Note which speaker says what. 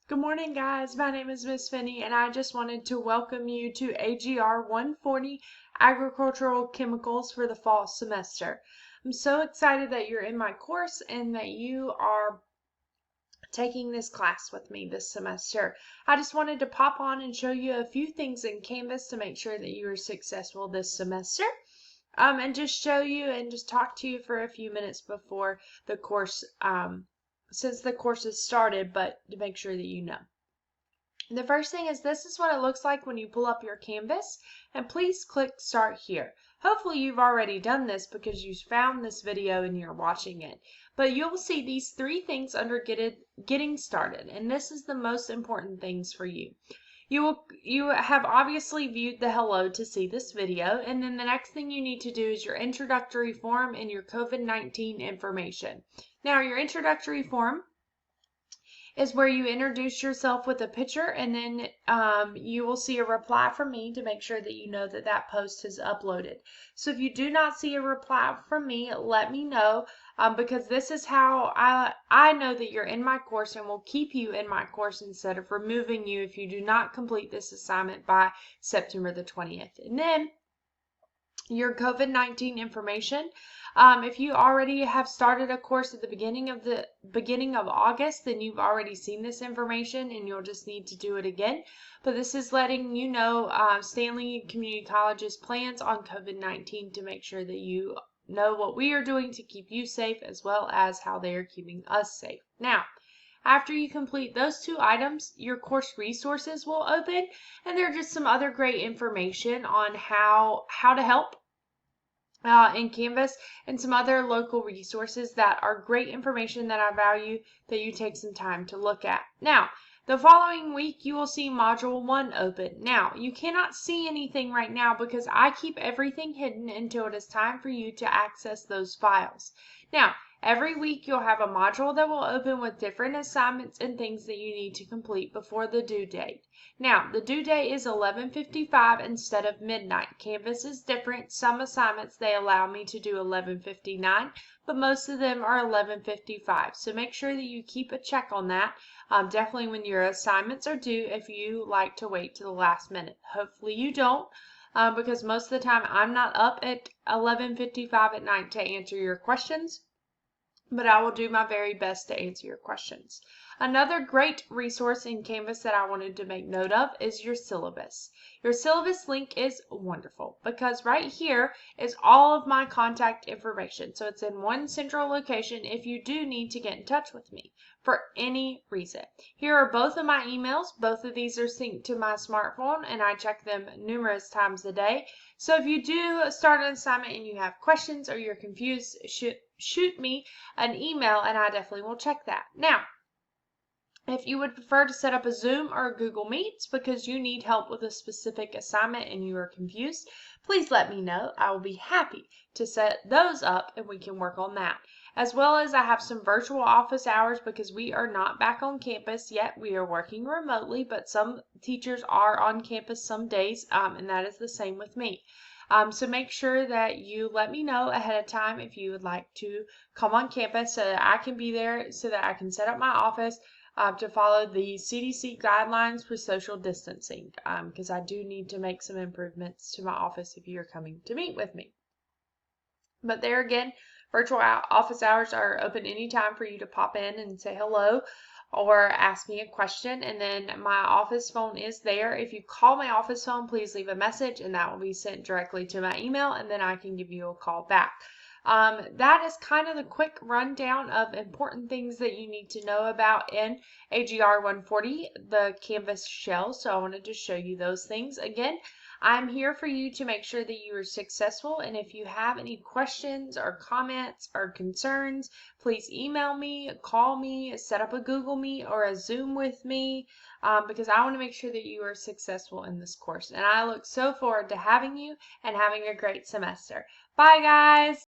Speaker 1: Good morning, guys. My name is Miss Finney, and I just wanted to welcome you to AGR 140 Agricultural Chemicals for the fall semester. I'm so excited that you're in my course and that you are taking this class with me this semester. I just wanted to pop on and show you a few things in Canvas to make sure that you are successful this semester. And just show you and just talk to you for a few minutes before the course, since the course has started, but to make sure that you know. The first thing is this is what it looks like when you pull up your Canvas, and please click Start Here. Hopefully you've already done this because you found this video and you're watching it. But you'll see these three things under Getting Started, and this is the most important things for you. You have obviously viewed the hello to see this video, and then the next thing you need to do is your introductory form and your COVID-19 information. Now, your introductory form is where you introduce yourself with a picture, and then you will see a reply from me to make sure that you know that that post is uploaded. So if you do not see a reply from me, let me know, because this is how I know that you're in my course and will keep you in my course instead of removing you if you do not complete this assignment by September the 20th. And then your COVID-19 information. If you already have started a course at the beginning of August, then you've already seen this information and you'll just need to do it again. But this is letting you know Stanley Community College's plans on COVID-19 to make sure that you know what we are doing to keep you safe as well as how they are keeping us safe. Now, after you complete those two items, your course resources will open, and there are just some other great information on how to help in Canvas and some other local resources that are great information that I value that you take some time to look at. Now, the following week, you will see Module 1 open. Now, you cannot see anything right now because I keep everything hidden until it is time for you to access those files. Now, every week you'll have a module that will open with different assignments and things that you need to complete before the due date. Now, the due date is 11:55 instead of midnight. Canvas is different. Some assignments they allow me to do 11:59, but most of them are 11:55. So make sure that you keep a check on that. Definitely when your assignments are due, if you like to wait to the last minute. Hopefully you don't, because most of the time I'm not up at 11:55 at night to answer your questions, but I will do my very best to answer your questions. Another great resource in Canvas that I wanted to make note of is your syllabus. Your syllabus link is wonderful because right here is all of my contact information. So it's in one central location if you do need to get in touch with me for any reason. Here are both of my emails. Both of these are synced to my smartphone and I check them numerous times a day. So if you do start an assignment and you have questions or you're confused, shoot me an email and I definitely will check that. Now, if you would prefer to set up a Zoom or a Google Meets because you need help with a specific assignment and you are confused, please let me know. I will be happy to set those up and we can work on that. As well as I have some virtual office hours because we are not back on campus yet. We are working remotely, but some teachers are on campus some days, and that is the same with me. So make sure that you let me know ahead of time if you would like to come on campus so that I can be there so that I can set up my office to follow the CDC guidelines for social distancing, because I do need to make some improvements to my office if you're coming to meet with me. But there again, virtual office hours are open anytime for you to pop in and say hello or ask me a question, and then my office phone is there. If you call my office phone, please leave a message and that will be sent directly to my email, and then I can give you a call back. That is kind of the quick rundown of important things that you need to know about in AGR 140, the Canvas shell. So I wanted to show you those things. Again, I'm here for you to make sure that you are successful, and if you have any questions or comments or concerns, please email me, call me, set up a Google Meet or a Zoom with me, because I want to make sure that you are successful in this course. And I look so forward to having you and having a great semester. Bye, guys!